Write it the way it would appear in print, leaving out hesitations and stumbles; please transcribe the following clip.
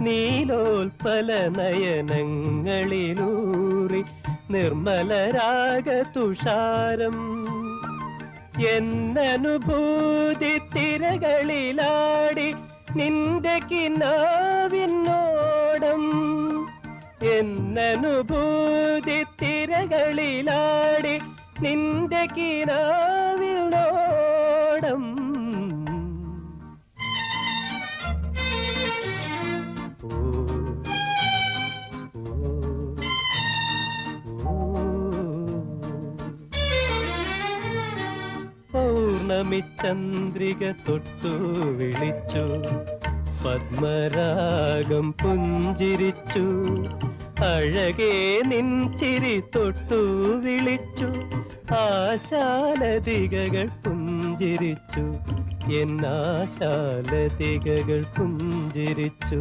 നീലോൽപല നയനങ്ങളിലൂറി നിർമ്മലരാഗ തുഷാരം എന്നനുഭൂതി തിരകളിലാടി നിന്റെ കിനാവിനോടം എന്നനുഭൂതി തിരകളിലാടി നിന്റെ കിനാവിനോടം പൗർണമി ചന്ദ്രിക തൊട്ടു വിളിച്ചു പത്മരാഗം പുഞ്ചിരിച്ചു അഴകേ നിൻ ചിരി തൊട്ടു വിളിച്ചു ആശാലതികകൾ പുഞ്ചിരിച്ചു എന്നാശാലതികകൾ പുഞ്ചിരിച്ചു